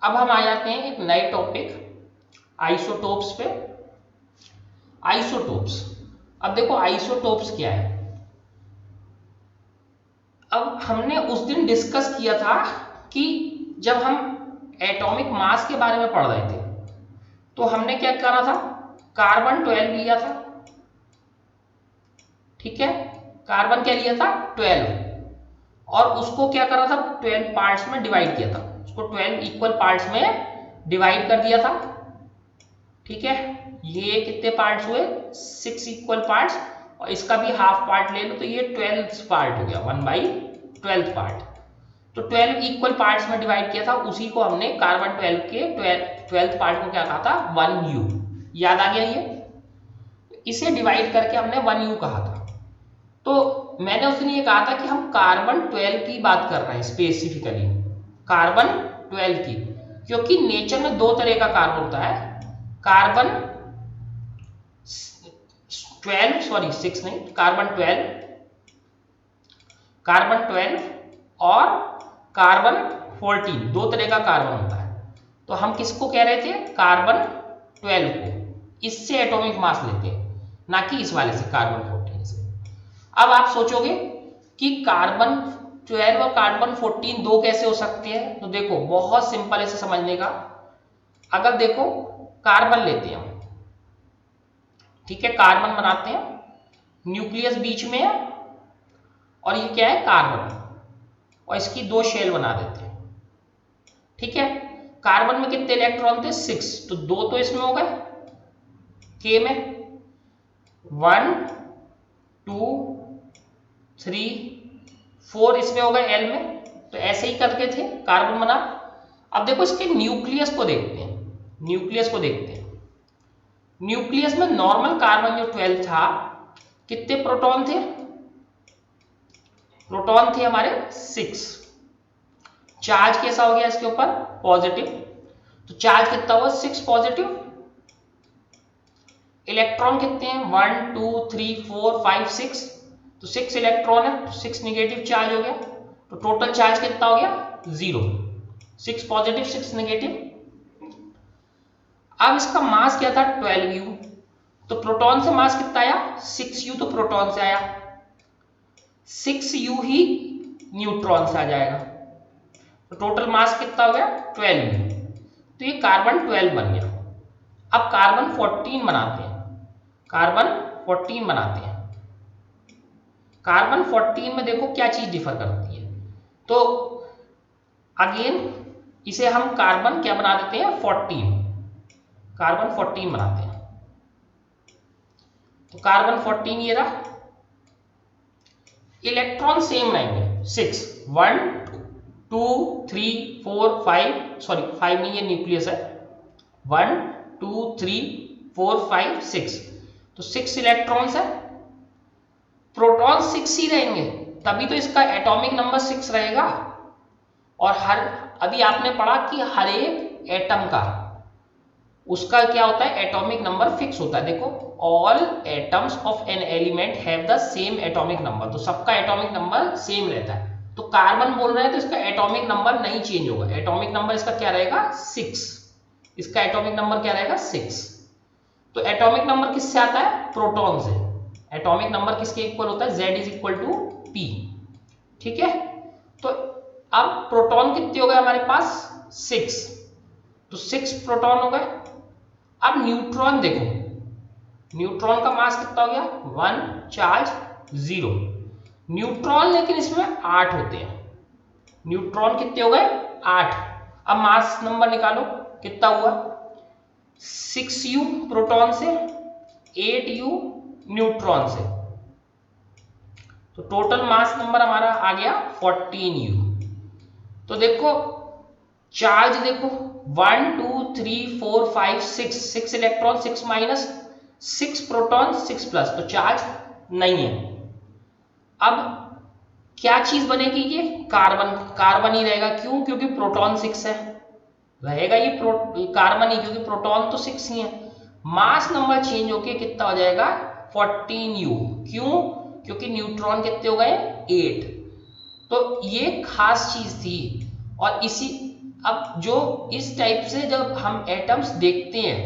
अब हम आ जाते हैं एक नए टॉपिक आइसोटोप्स पे। आइसोटोप्स, अब देखो आइसोटोप्स क्या है। अब हमने उस दिन डिस्कस किया था कि जब हम एटॉमिक मास के बारे में पढ़ रहे थे तो हमने क्या करा था, कार्बन 12 लिया था। ठीक है, कार्बन क्या लिया था 12, और उसको क्या करा था 12 पार्ट्स में डिवाइड किया था, उसको 12 इक्वल पार्ट्स में डिवाइड कर दिया था। ठीक है, ये कितने पार्ट्स हुए 6 इक्वल पार्ट्स, और इसका भी हाफ पार्ट ले लो तो ये 12 पार्ट हो गया, 1/12 पार्ट। तो 12 इक्वल पार्ट्स में डिवाइड किया था, उसी को हमने कार्बन 12 के 12th पार्ट को क्या कहा था 1U। याद आ गया ये, इसे डिवाइड करके हमने 1U कहा था। तो मैंने उस दिन ये कहा था कि हम कार्बन 12 की बात कर रहे हैं स्पेसिफिकली, कार्बन 12 की, क्योंकि नेचर में दो तरह का कार्बन होता है, कार्बन 12 सॉरी 6 नहीं, कार्बन 12 और कार्बन 14, दो तरह का कार्बन होता है। तो हम किसको कह रहे थे कार्बन 12 को, इससे एटॉमिक मास लेते हैं, ना कि इस वाले से कार्बन 14 से। अब आप सोचोगे कि कार्बन 12 और कार्बन 14 दो कैसे हो सकते हैं, तो देखो बहुत सिंपल है इसे समझने का। अगर देखो कार्बन लेते हैं हम, ठीक है, कार्बन बनाते हैं, न्यूक्लियस बीच में है और ये क्या है कार्बन, और इसकी दो शेल बना देते हैं। ठीक है, कार्बन में कितने इलेक्ट्रॉन थे 6, तो दो तो इसमें हो गए के में, 1 2 3 4 इसमें हो गए एल में। तो ऐसे ही करके थे कार्बन बना। अब देखो इसके न्यूक्लियस को देखते हैं, न्यूक्लियस को देखते हैं। न्यूक्लियस में नॉर्मल कार्बन जो 12 था, कितने प्रोटॉन थे, प्रोटॉन थे हमारे 6। चार्ज कैसा हो गया इसके ऊपर पॉजिटिव, तो चार्ज कितना हुआ 6 पॉजिटिव। इलेक्ट्रॉन कितने हैं 1 2 3 4 5 6, तो 6 इलेक्ट्रॉन है, तो 6 निगेटिव चार्ज हो गया, तो टोटल चार्ज कितना हो गया 0, 6 पॉजिटिव 6 नेगेटिव। अब इसका मास क्या था 12U, तो प्रोटॉन से मास कितना आया 6U, तो प्रोटॉन से आया 6U ही न्यूट्रॉन से आ जाएगा, तो टोटल मास कितना हो गया 12U। तो ये कार्बन 12 बन गया। अब कार्बन 14 बनाते हैं, कार्बन 14 बनाते हैं। कार्बन 14 में देखो क्या चीज डिफर करती है, तो अगेन इसे हम कार्बन क्या बना देते हैं 14, कार्बन 14 बनाते हैं। तो कार्बन 14 ये रहा, इलेक्ट्रॉन सेम रहेंगे 6 1 2 3 4 5, सॉरी 5 नहीं, ये न्यूक्लियस है, 1 2 3 4 5 6, तो 6 इलेक्ट्रॉन्स है, प्रोटॉन 6 ही रहेंगे, तभी तो इसका एटॉमिक नंबर 6 रहेगा। और हर अभी आपने पढ़ा कि हर एक एटम का उसका क्या होता है एटॉमिक नंबर फिक्स होता है। देखो all atoms of an element have the same atomic number, तो सबका एटॉमिक नंबर सेम रहता है। तो कार्बन बोल रहे हैं तो इसका एटॉमिक नंबर नहीं चेंज होगा, एटॉमिक नंबर इसका क्या रहेगा 6, इसका एटॉमिक नंबर क्या रहेगा 6। तो एटॉमिक नंबर किससे आता है प्रोटॉन से, एटॉमिक नंबर किसके इक्वल होता है Z is equal to P। ठीक है, तो अब प्रोटॉन कितने हो गए हमारे पास 6, तो 6 प्रोटॉन हो गए। अब न्यूट्रॉन देखो, न्यूट्रॉन का मास कितना हो गया 1, चार्ज 0, न्यूट्रॉन लेकिन इसमें 8 होते हैं, न्यूट्रॉन कितने हो गए 8। अब मास नंबर निकालो कितना हुआ 6U प्रोटॉन से 8U न्यूट्रॉन से, तो टोटल मास नंबर हमारा आ गया 14U। तो देखो चार्ज देखो 1 2 3 4 5 6, 6 इलेक्ट्रॉन 6 माइनस 6 प्रोटॉन 6 प्लस, तो चार्ज नहीं है। अब क्या चीज बनेगी ये कार्बन, कार्बन ही रहेगा, क्यों क्योंकि प्रोटॉन 6 है, रहेगा ये कार्बन ही, क्योंकि प्रोटॉन तो 6 ही है। मास नंबर चेंज होके कितना हो जाएगा 14U, क्यों क्योंकि न्यूट्रॉन कितने हो गए 8। तो ये खास चीज थी, और इसी अब जो इस टाइप से जब हम एटम्स देखते हैं,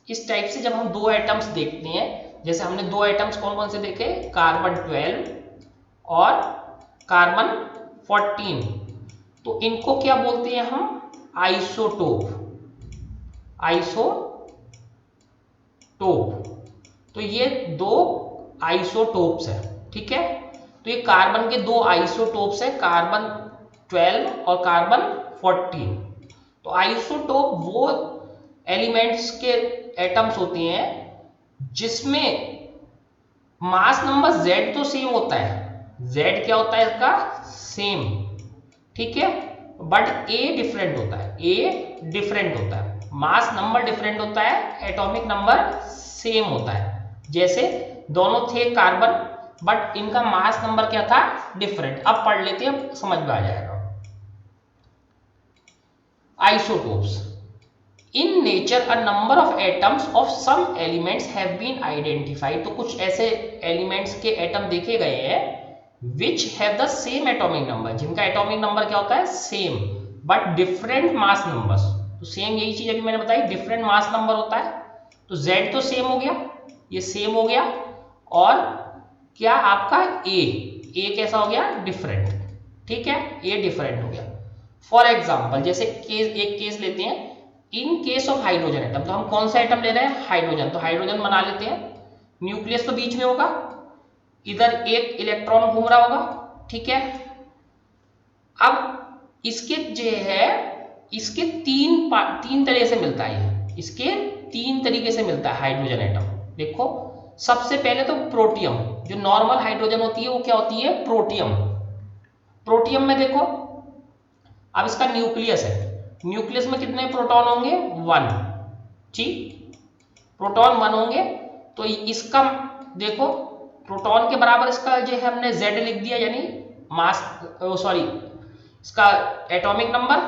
इस टाइप से जब हम दो एटम्स देखते हैं, जैसे हमने दो एटम्स कौन कौन से देखे, कार्बन 12 और कार्बन 14, तो इनको क्या बोलते हैं हम, आइसोटोप, आइसोटोप। तो ये दो आइसोटोप्स है, ठीक है। तो ये कार्बन के दो आइसोटोप्स है, कार्बन 12 और कार्बन 14। तो आइसोटोप वो एलिमेंट्स के एटम्स होते हैं जिसमें मास नंबर Z तो सेम होता है, Z क्या होता है इसका, सेम, ठीक है, बट A डिफरेंट होता है, A डिफरेंट होता है, मास नंबर डिफरेंट होता है, एटॉमिक नंबर सेम होता है। जैसे दोनों थे कार्बन, बट इनका मास नंबर क्या था, डिफरेंट। अब पढ़ लेते हैं, समझ में आ जाएगा। Isotopes in nature a number of atoms of some elements have been identified. तो कुछ ऐसे एलिमेंट्स के एटम देखे गए हैं which have the same atomic number, जिनका एटॉमिक नंबर क्या होता है, same, but different mass numbers. तो सेम यही चीज अभी मैंने बताई, डिफरेंट मास नंबर होता है। तो Z तो सेम हो गया, ये सेम हो गया, और क्या आपका A कैसा हो गया, डिफरेंट, ठीक है, A डिफरेंट हो गया। फॉर एग्जाम्पल जैसे एक केस लेते हैं, in case of hydrogen atom, तो हम कौन सा एटम ले रहे हैं, हाइड्रोजन। तो हाइड्रोजन बना लेते हैं, न्यूक्लियस तो बीच में होगा, इधर एक इलेक्ट्रॉन घूम रहा होगा, ठीक है। अब इसके जो है, इसके तीन तरह से मिलता है, इसके तीन तरीके से मिलता है हाइड्रोजन एटम। देखो सबसे पहले तो प्रोटियम, जो नॉर्मल हाइड्रोजन होती है वो क्या होती है, प्रोटियम। प्रोटियम में देखो, अब इसका न्यूक्लियस है, न्यूक्लियस में कितने प्रोटॉन होंगे, 1, ठीक, प्रोटॉन 1 होंगे। तो इसका देखो प्रोटॉन के बराबर इसका जो है हमने Z लिख दिया, यानी मास, सॉरी इसका एटॉमिक नंबर,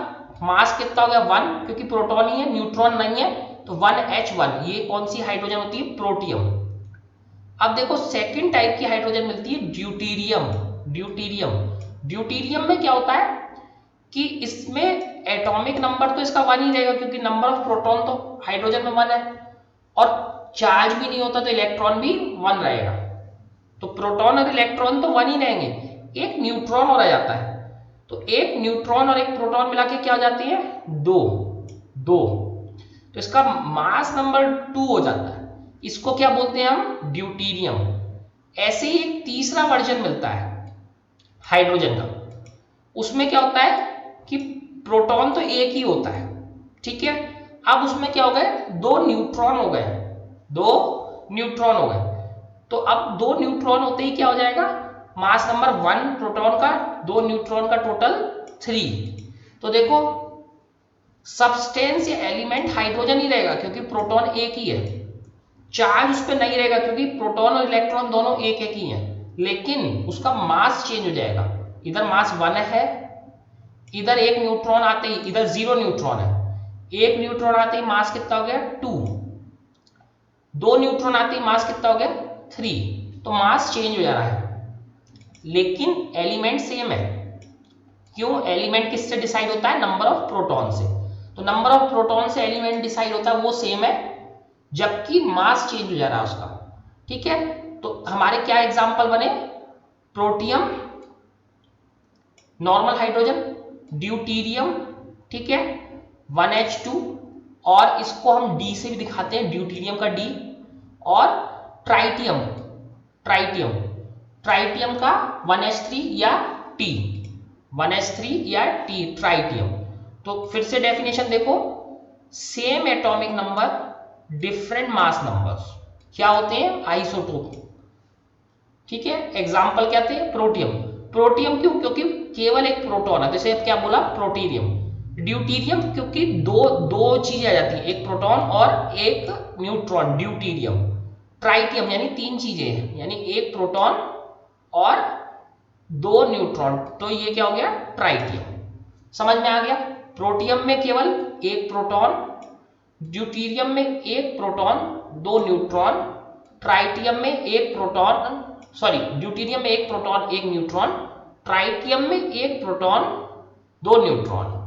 मास कितना हो गया 1, क्योंकि प्रोटॉन ही है, न्यूट्रॉन नहीं है, तो 1H1। ये कौन सी हाइड्रोजन होती है, प्रोटियम। अब देखो सेकंड टाइप की हाइड्रोजन मिलती है ड्यूटीरियम। ड्यूटीरियम में क्या होता है कि इसमें एटॉमिक नंबर तो इसका 1 ही रहेगा, क्योंकि नंबर ऑफ प्रोटॉन तो हाइड्रोजन में 1 है, और चार्ज भी नहीं होता तो इलेक्ट्रॉन भी 1 रहेगा। तो प्रोटॉन और इलेक्ट्रॉन तो 1 ही रहेंगे, एक न्यूट्रॉन और आ जाता है, तो एक न्यूट्रॉन और एक प्रोटॉन मिला के क्या हो जाती है, 2। तो इसका मास नंबर 2 हो जाता है, इसको क्या बोलते हैं हम, ड्यूटीरियम। ऐसे ही एक तीसरा वर्जन मिलता है हाइड्रोजन का, उसमें क्या होता है कि प्रोटॉन तो एक ही होता है, ठीक है। अब उसमें क्या हो गए, 2 न्यूट्रॉन हो गए, 2 न्यूट्रॉन हो गए। तो अब 2 न्यूट्रॉन होते ही क्या हो जाएगा, मास नंबर 1 प्रोटॉन का, 2 न्यूट्रॉन का, टोटल 3। तो देखो सब्सटेंस या एलिमेंट हाइड्रोजन ही रहेगा, क्योंकि प्रोटॉन एक ही है, चार्ज उस पर नहीं रहेगा, क्योंकि प्रोटॉन और इलेक्ट्रॉन दोनों एक ही हैं, लेकिन उसका मास चेंज हो जाएगा। इधर मास 1 है, इधर एक न्यूट्रॉन आते ही, इधर 0 न्यूट्रॉन है, एक न्यूट्रॉन आते ही मास कितना हो गया, 2, 2 न्यूट्रॉन आते ही मास कितना हो गया, 3। तो मास चेंज हो जा रहा है, लेकिन एलिमेंट सेम है। क्यों, एलिमेंट किससे डिसाइड होता है, नंबर ऑफ प्रोटॉन से। तो नंबर ऑफ प्रोटॉन से एलिमेंट डिसाइड होता है, वो सेम है, जबकि मास चेंज हो जा रहा है उसका, ठीक है। तो हमारे क्या एग्जांपल बने, प्रोटियम नॉर्मल हाइड्रोजन, ड्यूटीरियम, ठीक है, 1H2, और इसको हम D से भी दिखाते हैं, ड्यूटीरियम का D, और ट्राइटियम का 1H3 या T, 1H3 या T, ट्राइटियम। तो फिर से डेफिनेशन देखो, same atomic number, different mass numbers, क्या होते हैं, आइसोटोप, ठीक है। एग्जाम्पल क्या थे, प्रोटियम क्यों, क्योंकि केवल एक प्रोटॉन है, जैसे क्या बोला, प्रोटीरियम। ड्यूटीरियम क्योंकि दो चीजें आ जाती हैं, एक प्रोटॉन और एक न्यूट्रॉन, ड्यूटीरियम। ट्राइटियम यानी 3 चीजें हैं, यानी एक प्रोटॉन और 2 न्यूट्रॉन, तो ये क्या हो गया, ट्राइटियम। समझ में आ गया, प्रोटियम में केवल एक प्रोटॉन, ड्यूटीरियम में एक प्रोटॉन 2 न्यूट्रॉन, ट्राइटियम में एक प्रोटॉन, सॉरी ड्यूटीरियम में एक प्रोटॉन 1 न्यूट्रॉन, ट्राइटियम में एक प्रोटॉन 2 न्यूट्रॉन।